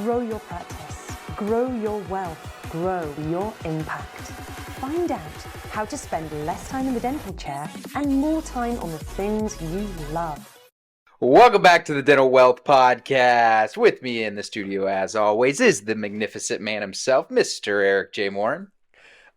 Grow your practice, grow your wealth, grow your impact. Find out how to spend less time in the dental chair and more time on the things you love. Welcome back to the Dental Wealth Podcast. With me in the studio, as always, is the magnificent man himself, Mr. Eric J. Morin.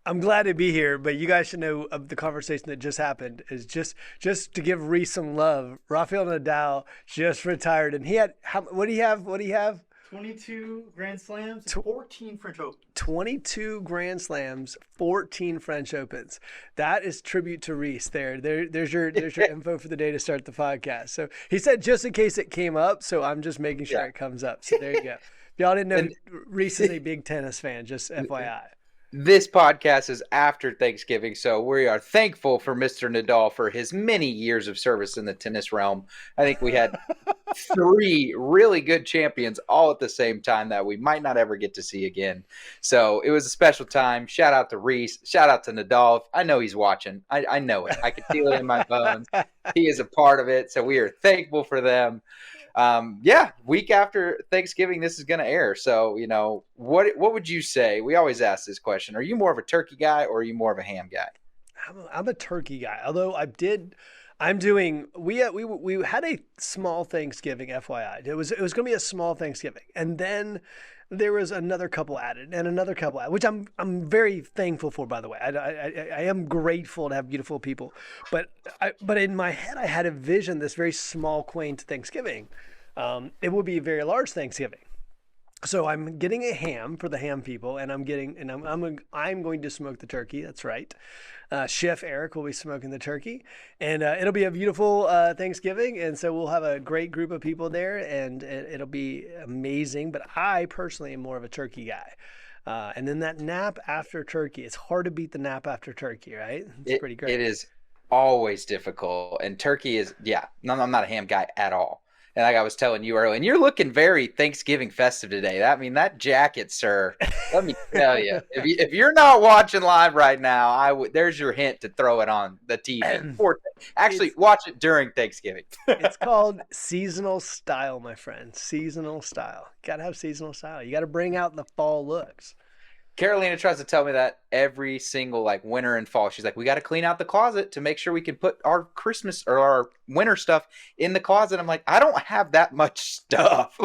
I'm glad to be here, but you guys should know of the conversation that just happened is just to give Reese some love. Rafael Nadal just retired, and he had what do you have? 22 Grand Slams, 14 French Opens. 22 Grand Slams, 14 French Opens. That is tribute to Reese. There's your info for the day to start the podcast. So he said just in case it came up, so I'm just making sure it comes up. So there you go. If y'all didn't know, Reese is a big tennis fan, just FYI. This podcast is after Thanksgiving, so we are thankful for Mr. Nadal for his many years of service in the tennis realm. I think we had 3 really good champions all at the same time that we might not ever get to see again. So it was a special time. Shout out to Reese. Shout out to Nadal. I know he's watching. I know it. I can feel it in my bones. He is a part of it, so we are thankful for them. Week after Thanksgiving, this is going to air. So, you know, what would you say? We always ask this question. Are you more of a turkey guy or are you more of a ham guy? I'm a turkey guy. Although we had a small Thanksgiving, FYI. It was going to be a small Thanksgiving. And then there was another couple added and another couple added, which I'm very thankful for, by the way. I am grateful to have beautiful people. But in my head, I had a vision, this very small, quaint Thanksgiving. It would be a very large Thanksgiving. So I'm getting a ham for the ham people, and I'm going to smoke the turkey. That's right. Chef Eric will be smoking the turkey, and it'll be a beautiful Thanksgiving. And so we'll have a great group of people there, and it'll be amazing. But I personally am more of a turkey guy. And then that nap after turkey, it's hard to beat the nap after turkey, right? It's pretty great. It is always difficult, and turkey is I'm not a ham guy at all. And like I was telling you earlier, and you're looking very Thanksgiving festive today. I mean, that jacket, sir, let me tell you, if you're not watching live right now, there's your hint to throw it on the TV. Actually, watch it during Thanksgiving. It's called seasonal style, my friend. Seasonal style. You got to have seasonal style. You got to bring out the fall looks. Carolina tries to tell me that every single winter and fall. She's like, we got to clean out the closet to make sure we can put our Christmas or our winter stuff in the closet. I'm like, I don't have that much stuff.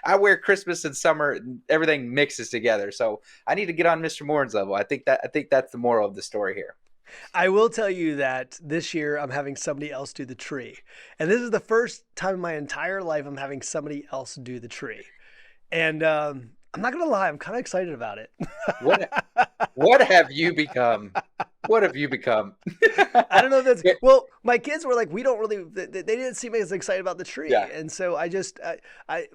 I wear Christmas and summer and everything mixes together. So I need to get on Mr. Morin's level. I think that's the moral of the story here. I will tell you that this year I'm having somebody else do the tree. And this is the first time in my entire life I'm having somebody else do the tree. And I'm not going to lie, I'm kind of excited about it. What have you become? What have you become? I don't know if that's well, my kids were like, we don't really, they didn't seem as excited about the tree. Yeah. And so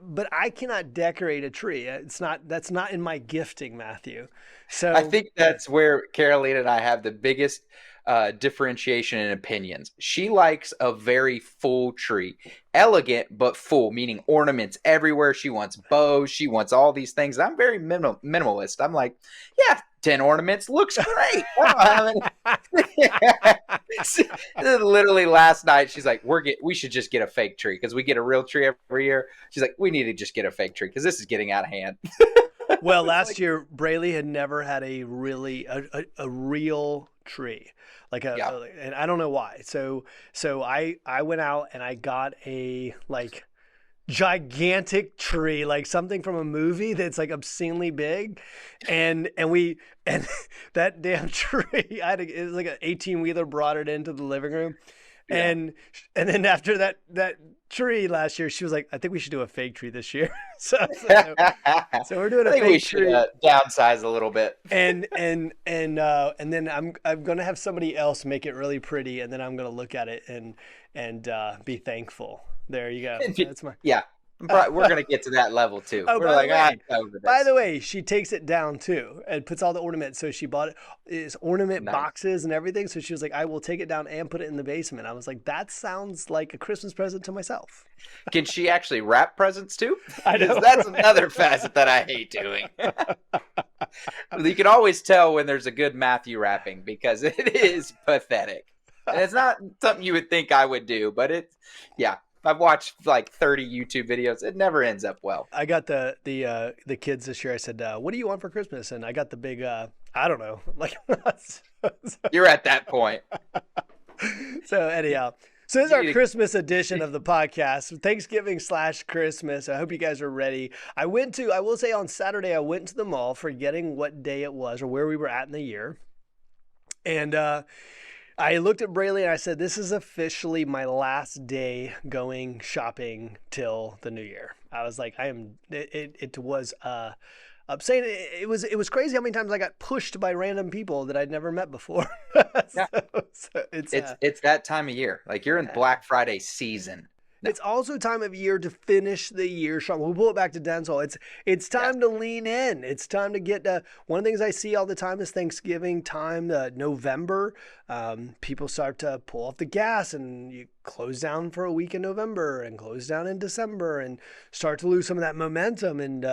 but I cannot decorate a tree. That's not in my gifting, Matthew. So I think that's where Carolina and I have the biggest differentiation in opinions. She likes a very full tree, elegant but full, meaning ornaments everywhere. She wants bows. She wants all these things. I'm very minimalist. I'm like, 10 ornaments looks great. Literally last night, she's like, we should just get a fake tree because we get a real tree every year. She's like, we need to just get a fake tree because this is getting out of hand. Well, last year, Braley had never had a real tree. And I don't know why. So I went out and I got a gigantic tree, like something from a movie that's obscenely big, and that damn tree, it was like an 18-wheeler, brought it into the living room. Yeah. And then after that tree last year, she was like, I think we should do a fake tree this year. So we're doing a fake tree. We should downsize a little bit. And then I'm gonna have somebody else make it really pretty, and then I'm gonna look at it and be thankful. There you go. That's my We're going to get to that level too. Oh, by the way, she takes it down too and puts all the ornaments. So she bought ornament boxes and everything. So she was like, I will take it down and put it in the basement. I was like, that sounds like a Christmas present to myself. Can she actually wrap presents too? I know. That's another facet that I hate doing. You can always tell when there's a good Matthew wrapping because it is pathetic. And it's not something you would think I would do, but I've watched like 30 YouTube videos. It never ends up well. I got the kids this year. I said, "What do you want for Christmas?" And I got the big, I don't know, like. You're at that point. So anyhow, so this is our Christmas edition of the podcast, Thanksgiving/Christmas. I hope you guys are ready. I will say on Saturday, I went to the mall, forgetting what day it was or where we were at in the year. And I looked at Braylee and I said, this is officially my last day going shopping till the new year. I was like, it was saying it was crazy how many times I got pushed by random people that I'd never met before. Yeah. So it's that time of year. Like you're in Black Friday season. No. It's also time of year to finish the year strong. We'll pull it back to dental. It's time to lean in. It's time to get one of the things I see all the time is Thanksgiving time, November. People start to pull off the gas and you close down for a week in November and close down in December and start to lose some of that momentum. And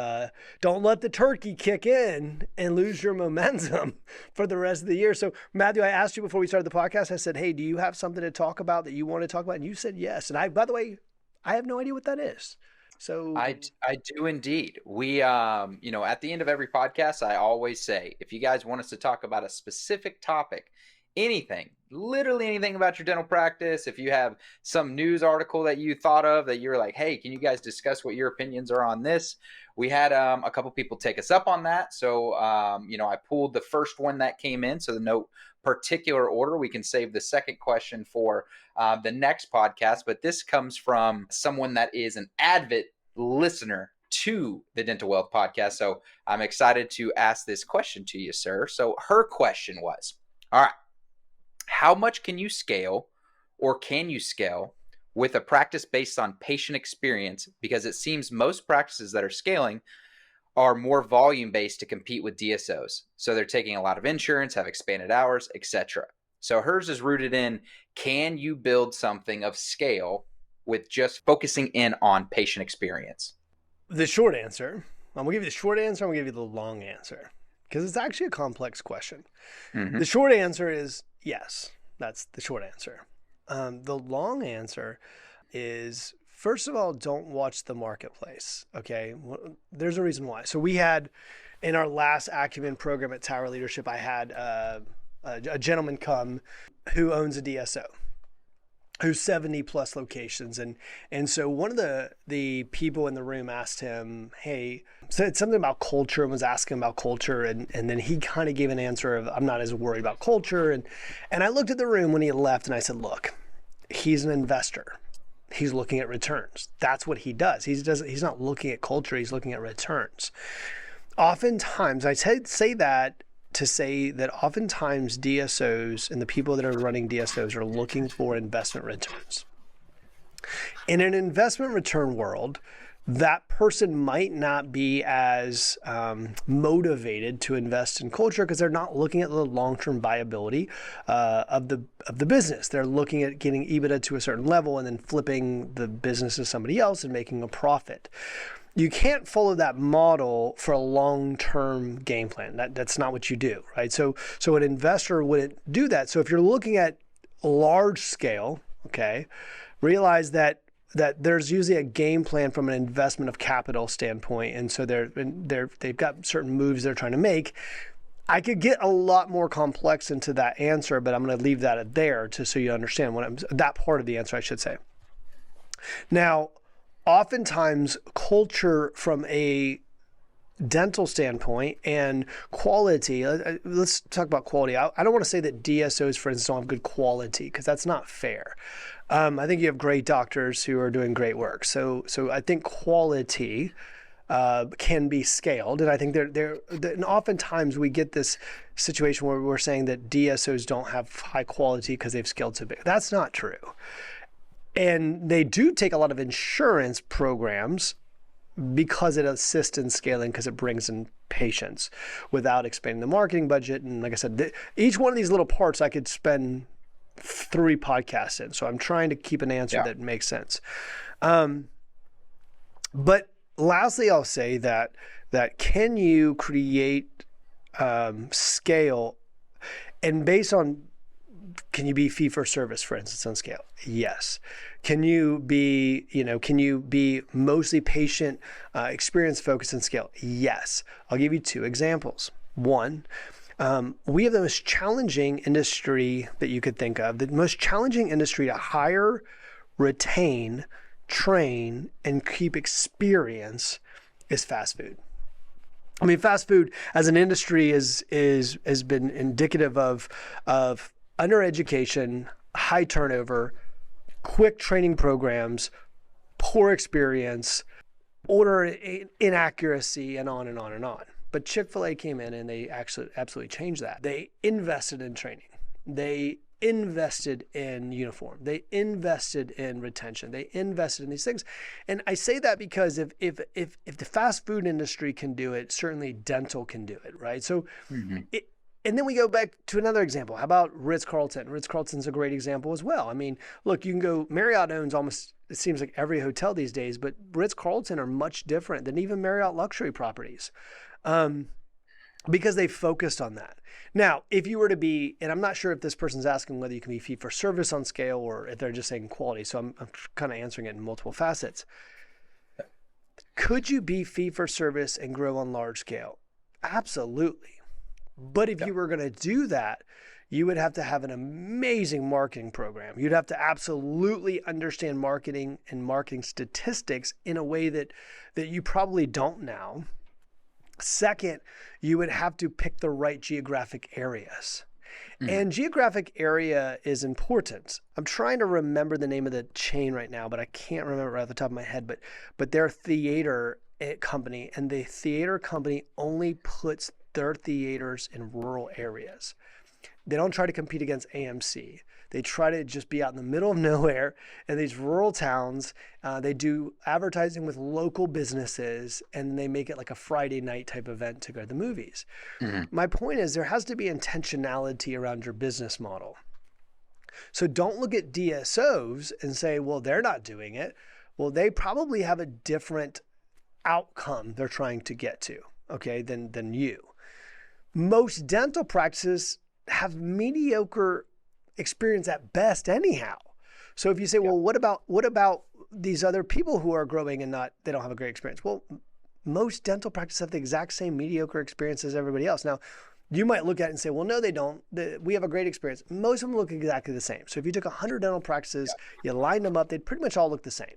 don't let the turkey kick in and lose your momentum for the rest of the year. So Matthew, I asked you before we started the podcast, I said, hey, do you have something to talk about that you want to talk about? And you said yes. And by the way, I have no idea what that is. So I do indeed. We, at the end of every podcast, I always say, if you guys want us to talk about a specific topic, anything, literally anything about your dental practice, if you have some news article that you thought of that you're like, hey, can you guys discuss what your opinions are on this? We had a couple people take us up on that. So, I pulled the first one that came in. So the no particular order, we can save the second question for the next podcast. But this comes from someone that is an avid listener to the Dental Wealth podcast. So I'm excited to ask this question to you, sir. So her question was, all right, how much can you scale or can you scale with a practice based on patient experience? Because it seems most practices that are scaling are more volume-based to compete with DSOs. So they're taking a lot of insurance, have expanded hours, etc. So hers is rooted in, can you build something of scale with just focusing in on patient experience? The short answer, I'm going to give you the short answer, I'm going to give you the long answer, because it's actually a complex question. Mm-hmm. The short answer is yes. That's the short answer. The long answer is, first of all, don't watch the marketplace, okay? Well, there's a reason why. So we had, in our last Acumen program at Tower Leadership, I had a gentleman come who owns a DSO, who's 70 plus locations. And so one of the people in the room asked him, hey, said something about culture and was asking about culture. And then he kind of gave an answer of, I'm not as worried about culture. And I looked at the room when he had left and I said, look, he's an investor. He's looking at returns. That's what he does. He's not looking at culture. He's looking at returns. Oftentimes, I say that to say that oftentimes DSOs and the people that are running DSOs are looking for investment returns. In an investment return world, that person might not be as motivated to invest in culture because they're not looking at the long-term viability of the business. They're looking at getting EBITDA to a certain level and then flipping the business to somebody else and making a profit. You can't follow that model for a long-term game plan. That's not what you do, right? So an investor wouldn't do that. So if you're looking at large scale, okay, realize that there's usually a game plan from an investment of capital standpoint, and so they've got certain moves they're trying to make. I could get a lot more complex into that answer, but I'm going to leave that there so you understand that part of the answer, I should say. Now, oftentimes culture from a dental standpoint and quality, let's talk about quality. I don't want to say that DSOs, for instance, don't have good quality because that's not fair. I think you have great doctors who are doing great work. So I think quality can be scaled. And I think and oftentimes we get this situation where we're saying that DSOs don't have high quality because they've scaled too big. That's not true. And they do take a lot of insurance programs because it assists in scaling because it brings in patients without expanding the marketing budget. And like I said, each one of these little parts I could spend 3 podcasts in. So I'm trying to keep an answer that makes sense. But lastly, I'll say that can you create scale, and based on, can you be fee for service, for instance, on scale? Yes. Can you be mostly patient experience focused and scale? Yes. I'll give you 2 examples. One, we have the most challenging industry that you could think of. The most challenging industry to hire, retain, train, and keep experience is fast food. I mean, fast food as an industry has been indicative of undereducation, high turnover, quick training programs, poor experience, order inaccuracy, and on and on and on. But Chick-fil-A came in and they actually absolutely changed that. They invested in training. They invested in uniform. They invested in retention. They invested in these things. And I say that because if the fast food industry can do it, certainly dental can do it, right? So and then we go back to another example. How about Ritz-Carlton? Ritz-Carlton's a great example as well. I mean, look, you can go, Marriott owns almost, it seems like every hotel these days, but Ritz-Carlton are much different than even Marriott luxury properties. Because they focused on that. Now, if you were to be, and I'm not sure if this person's asking whether you can be fee for service on scale or if they're just saying quality, so I'm kind of answering it in multiple facets. Could you be fee for service and grow on large scale? Absolutely. But if you were going to do that, you would have to have an amazing marketing program. You'd have to absolutely understand marketing and marketing statistics in a way that you probably don't now. Second, you would have to pick the right geographic areas. And geographic area is important. I'm trying to remember the name of the chain right now, but I can't remember right off the top of my head. But they're a theater company, and the theater company only puts their theaters in rural areas. They don't try to compete against AMC. They try to just be out in the middle of nowhere in these rural towns. They do advertising with local businesses, and they make it like a Friday night type event to go to the movies. My point is there has to be intentionality around your business model. So don't look at DSOs and say, well, they're not doing it. Well, they probably have a different outcome they're trying to get to, okay, than you. Most dental practices have mediocre experience at best anyhow. So if you say, well, what about these other people who are growing and they don't have a great experience? Well, most dental practices have the exact same mediocre experience as everybody else. Now, you might look at it and say, well, no, they don't. We have a great experience. Most of them look exactly the same. So if you took 100 dental practices, you lined them up, they'd pretty much all look the same.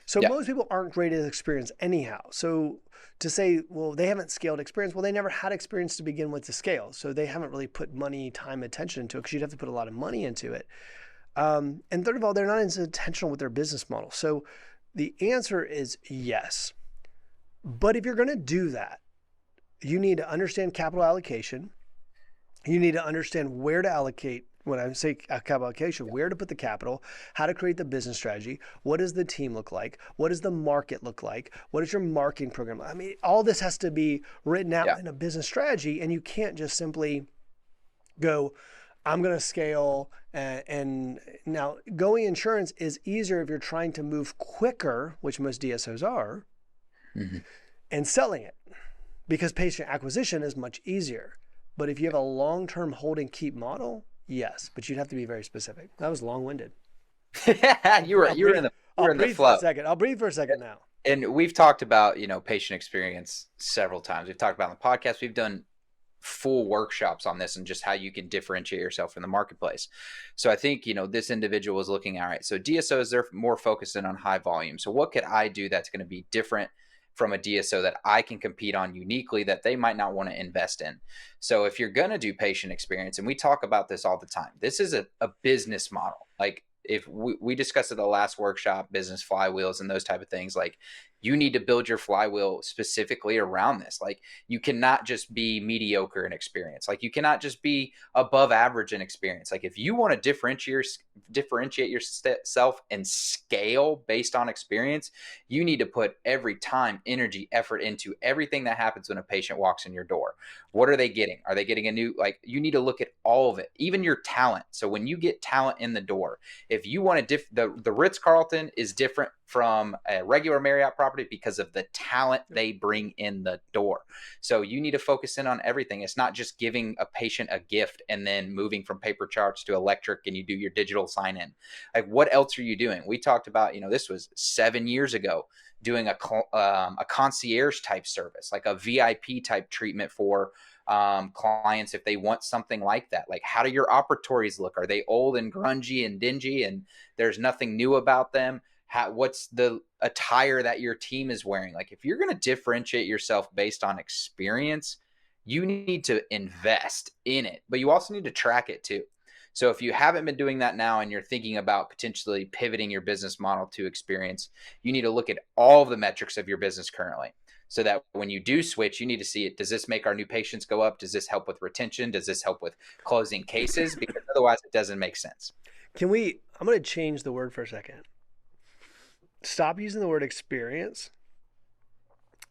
So most people aren't great at experience anyhow. So to say, well, they haven't scaled experience, well, they never had experience to begin with to scale. So they haven't really put money, time, attention into it because you'd have to put a lot of money into it. And third of all, they're not as intentional with their business model. So the answer is yes. But if you're going to do that, you need to understand capital allocation. You need to understand where to allocate. When I say capital allocation, where to put the capital, how to create the business strategy, what does the team look like, what does the market look like, what is your marketing program? I mean, all this has to be written out in a business strategy, and you can't just simply go, I'm going to scale. And now going insurance is easier if you're trying to move quicker, which most DSOs are, and selling it because patient acquisition is much easier. But if you have a long-term hold and keep model, yes, but you'd have to be very specific. That was long-winded. you were in the flow. I'll breathe for a second now. And we've talked about, patient experience several times. We've talked about on the podcast. We've done full workshops on this and just how you can differentiate yourself in the marketplace. So I think, this individual was looking, all right, so DSOs, they're more focused in on high volume. So what could I do that's going to be different from a DSO that I can compete on uniquely that they might not want to invest in? So if you're going to do patient experience, and we talk about this all the time, this is a business model. Like if we discussed at the last workshop, business flywheels and those type of things, like you need to build your flywheel specifically around this. Like you cannot just be mediocre in experience. Like you cannot just be above average in experience. Like if you want to differentiate yourself and scale based on experience, you need to put every time, energy, effort into everything that happens when a patient walks in your door. What are they getting? Are they getting you need to look at all of it, even your talent. So when you get talent in the door, if you want to the Ritz-Carlton is different from a regular Marriott property because of the talent they bring in the door. So you need to focus in on everything. It's not just giving a patient a gift and then moving from paper charts to electric and you do your digital sign in. Like, what else are you doing? We talked about, this was 7 years ago, doing a concierge type service, like a VIP type treatment for clients if they want something like that. Like, how do your operatories look? Are they old and grungy and dingy and there's nothing new about them? What's the attire that your team is wearing? Like, if you're going to differentiate yourself based on experience, you need to invest in it, but you also need to track it too. So if you haven't been doing that now and you're thinking about potentially pivoting your business model to experience, you need to look at all of the metrics of your business currently, so that when you do switch, you need to see it. Does this make our new patients go up? Does this help with retention? Does this help with closing cases? Because otherwise it doesn't make sense. I'm going to change the word for a second. Stop using the word experience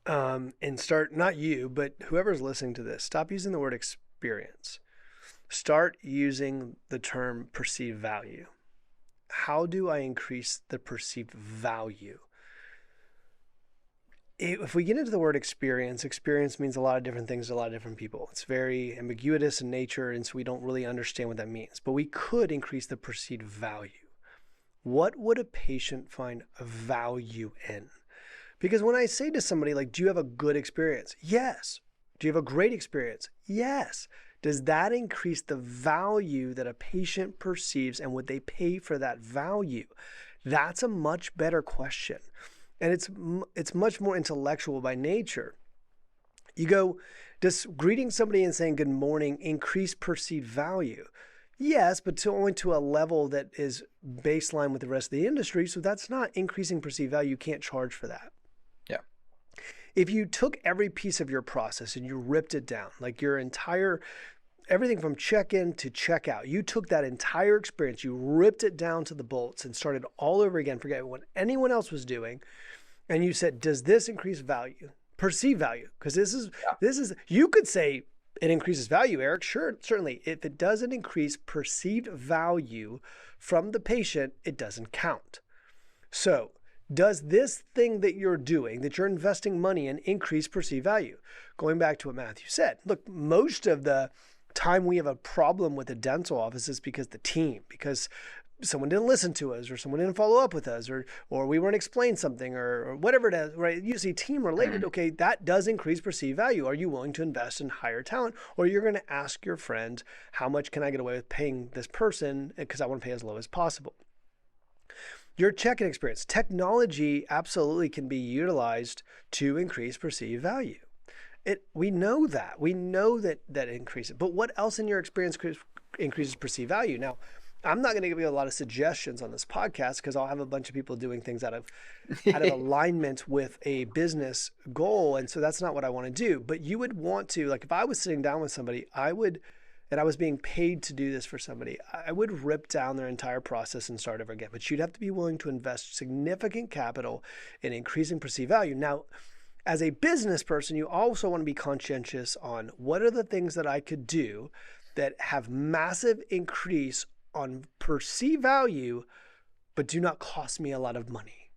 and start, not you, but whoever's listening to this, stop using the word experience. Start using the term perceived value. How do I increase the perceived value? If we get into the word experience means a lot of different things to a lot of different people. It's very ambiguous in nature, and so we don't really understand what that means. But we could increase the perceived value. What would a patient find value in? Because when I say to somebody, like, do you have a good experience? Yes. Do you have a great experience? Yes. Does that increase the value that a patient perceives, and would they pay for that value? That's a much better question. And it's much more intellectual by nature. You go, does greeting somebody and saying good morning increase perceived value? Yes, but only to a level that is baseline with the rest of the industry. So that's not increasing perceived value. You can't charge for that. Yeah. If you took every piece of your process and you ripped it down, like your entire, everything from check-in to check-out, you took that entire experience, you ripped it down to the bolts and started all over again, forget what anyone else was doing. And you said, does this increase value, perceived value? Because this is, you could say it increases value, Eric. Sure, certainly. If it doesn't increase perceived value from the patient, it doesn't count. So does this thing that you're doing, that you're investing money in, increase perceived value? Going back to what Matthew said, look, most of the time we have a problem with a dental office is because someone didn't listen to us, or someone didn't follow up with us, or we weren't explained something, or whatever it is, right? Usually team related. Okay, that does increase perceived value. Are you willing to invest in higher talent? Or you're going to ask your friend, how much can I get away with paying this person? Because I want to pay as low as possible. Your check-in experience. Technology absolutely can be utilized to increase perceived value. We know that. We know that increases. But what else in your experience increases perceived value? Now, I'm not going to give you a lot of suggestions on this podcast because I'll have a bunch of people doing things out of alignment with a business goal. And so that's not what I want to do. But you would want to, like, if I was sitting down with somebody, and I was being paid to do this for somebody, I would rip down their entire process and start over again. But you'd have to be willing to invest significant capital in increasing perceived value. Now, as a business person, you also want to be conscientious on what are the things that I could do that have massive increase on perceived value, but do not cost me a lot of money.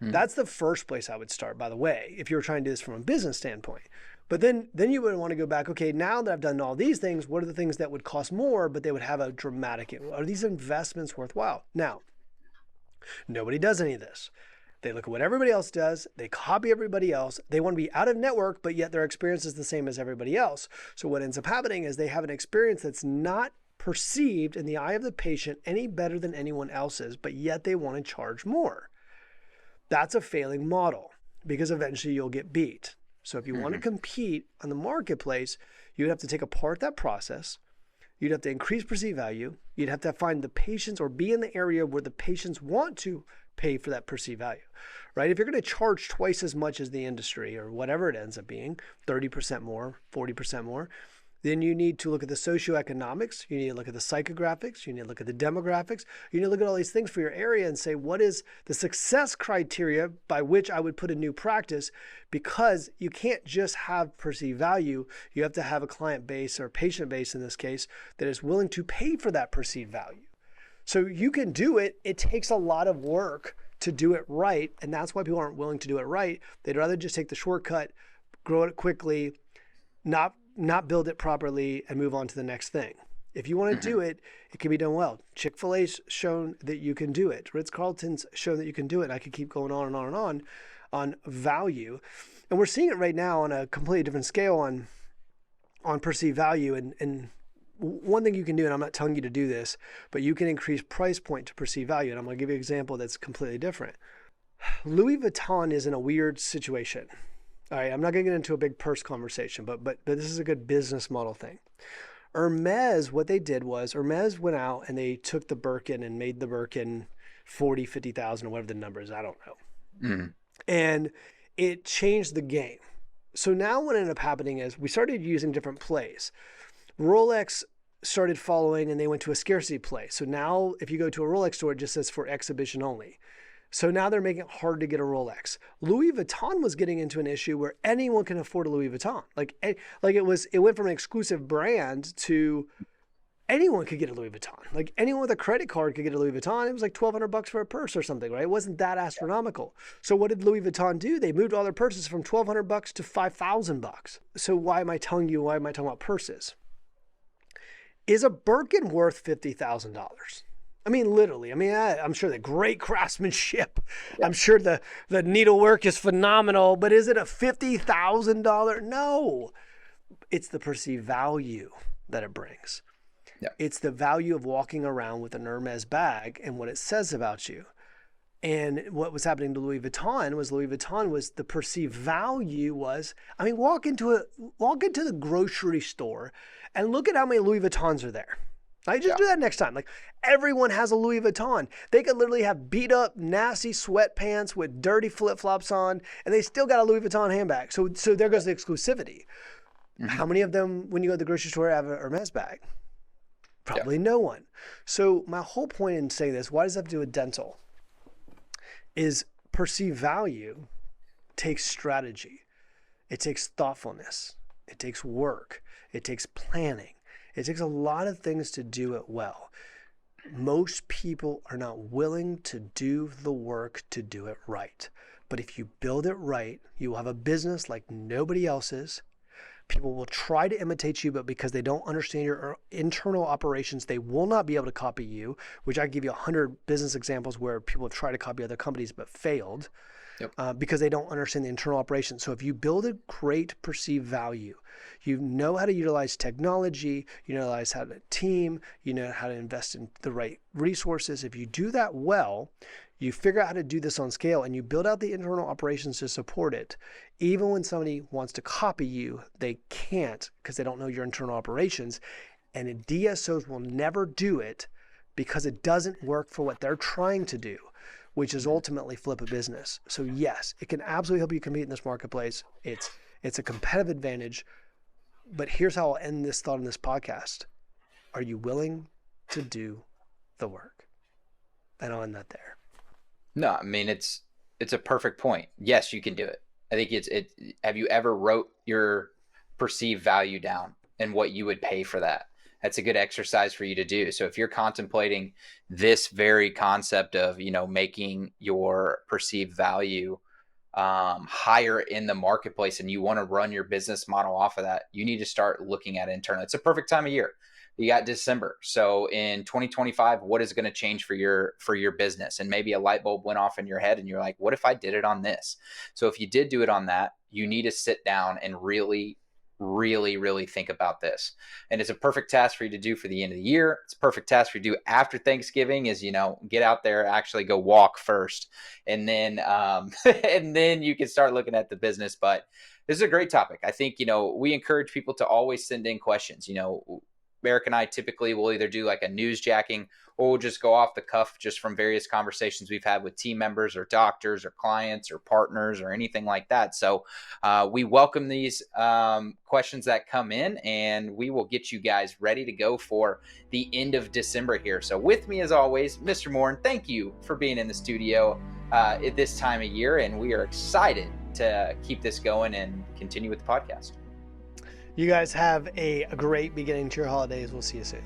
That's the first place I would start, by the way, if you were trying to do this from a business standpoint. But then you would want to go back, okay, now that I've done all these things, what are the things that would cost more, but they would have a dramatic, are these investments worthwhile? Now, nobody does any of this. They look at what everybody else does. They copy everybody else. They want to be out of network, but yet their experience is the same as everybody else. So what ends up happening is they have an experience that's not perceived in the eye of the patient any better than anyone else's, but yet they want to charge more. That's a failing model because eventually you'll get beat. So if you want to compete on the marketplace, you'd have to take apart that process. You'd have to increase perceived value. You'd have to find the patients or be in the area where the patients want to pay for that perceived value, right? If you're going to charge twice as much as the industry or whatever it ends up being, 30% more, 40% more, then you need to look at the socioeconomics, you need to look at the psychographics, you need to look at the demographics, you need to look at all these things for your area and say, what is the success criteria by which I would put a new practice? Because you can't just have perceived value, you have to have a client base or patient base in this case that is willing to pay for that perceived value. So you can do it, it takes a lot of work to do it right. And that's why people aren't willing to do it right. They'd rather just take the shortcut, grow it quickly, not build it properly, and move on to the next thing. If you want to do it, it can be done well. Chick-fil-A's shown that you can do it. Ritz-Carlton's shown that you can do it. I could keep going on and on and on value. And we're seeing it right now on a completely different scale on perceived value. And one thing you can do, and I'm not telling you to do this, but you can increase price point to perceived value. And I'm going to give you an example that's completely different. Louis Vuitton is in a weird situation. All right, I'm not going to get into a big purse conversation, but this is a good business model thing. Hermes, what they did was Hermes went out and they took the Birkin and made the Birkin 40, 50,000 or whatever the number is. I don't know. And it changed the game. So now what ended up happening is we started using different plays. Rolex started following and they went to a scarcity play. So now if you go to a Rolex store, it just says for exhibition only. So now they're making it hard to get a Rolex. Louis Vuitton was getting into an issue where anyone can afford a Louis Vuitton. It went from an exclusive brand to anyone could get a Louis Vuitton. Like anyone with a credit card could get a Louis Vuitton. It was like $1,200 for a purse or something, right? It wasn't that astronomical. So what did Louis Vuitton do? They moved all their purses from $1,200 to $5,000. So why am I talking about purses? Is a Birkin worth $50,000? I mean, literally. I mean, I'm sure the great craftsmanship. Yeah. I'm sure the needlework is phenomenal, but is it a $50,000? No. It's the perceived value that it brings. Yeah. It's the value of walking around with an Hermes bag and what it says about you. And what was happening to Louis Vuitton was the perceived value was, I mean, walk into the grocery store and look at how many Louis Vuittons are there. I just do that next time. Like everyone has a Louis Vuitton. They could literally have beat up, nasty sweatpants with dirty flip-flops on, and they still got a Louis Vuitton handbag. So there goes the exclusivity. How many of them, when you go to the grocery store, have a Hermes bag? Probably no one. So my whole point in saying this, why does that have to do with dental? Is perceived value takes strategy. It takes thoughtfulness. It takes work. It takes planning. It takes a lot of things to do it well. Most people are not willing to do the work to do it right. But if you build it right, you will have a business like nobody else's. People will try to imitate you, but because they don't understand your internal operations, they will not be able to copy you, which I give you 100 business examples where people have tried to copy other companies but failed because they don't understand the internal operations. So if you build a great perceived value, you know how to utilize technology, you know how to team, you know how to invest in the right resources. If you do that well, you figure out how to do this on scale and you build out the internal operations to support it. Even when somebody wants to copy you, they can't because they don't know your internal operations. And DSOs will never do it because it doesn't work for what they're trying to do, which is ultimately flip a business. So yes, it can absolutely help you compete in this marketplace. It's a competitive advantage. But here's how I'll end this thought in this podcast. Are you willing to do the work? And I'll end that there. No, I mean, it's a perfect point. Yes, you can do it. I think have you ever wrote your perceived value down and what you would pay for that? That's a good exercise for you to do. So if you're contemplating this very concept of, making your perceived value higher in the marketplace and you want to run your business model off of that, you need to start looking at internal. It's a perfect time of year. You got December. So in 2025, what is going to change for your business? And maybe a light bulb went off in your head and you're like, what if I did it on this? So if you did do it on that, you need to sit down and really, really, really think about this. And it's a perfect task for you to do for the end of the year. It's a perfect task for you to do after Thanksgiving is, get out there, actually go walk first. And then, and then you can start looking at the business. But this is a great topic. I think, we encourage people to always send in questions. Eric and I typically will either do like a news jacking or we'll just go off the cuff just from various conversations we've had with team members or doctors or clients or partners or anything like that. So we welcome these questions that come in and we will get you guys ready to go for the end of December here. So with me as always, Mr. Morin, thank you for being in the studio at this time of year. And we are excited to keep this going and continue with the podcast. You guys have a great beginning to your holidays. We'll see you soon.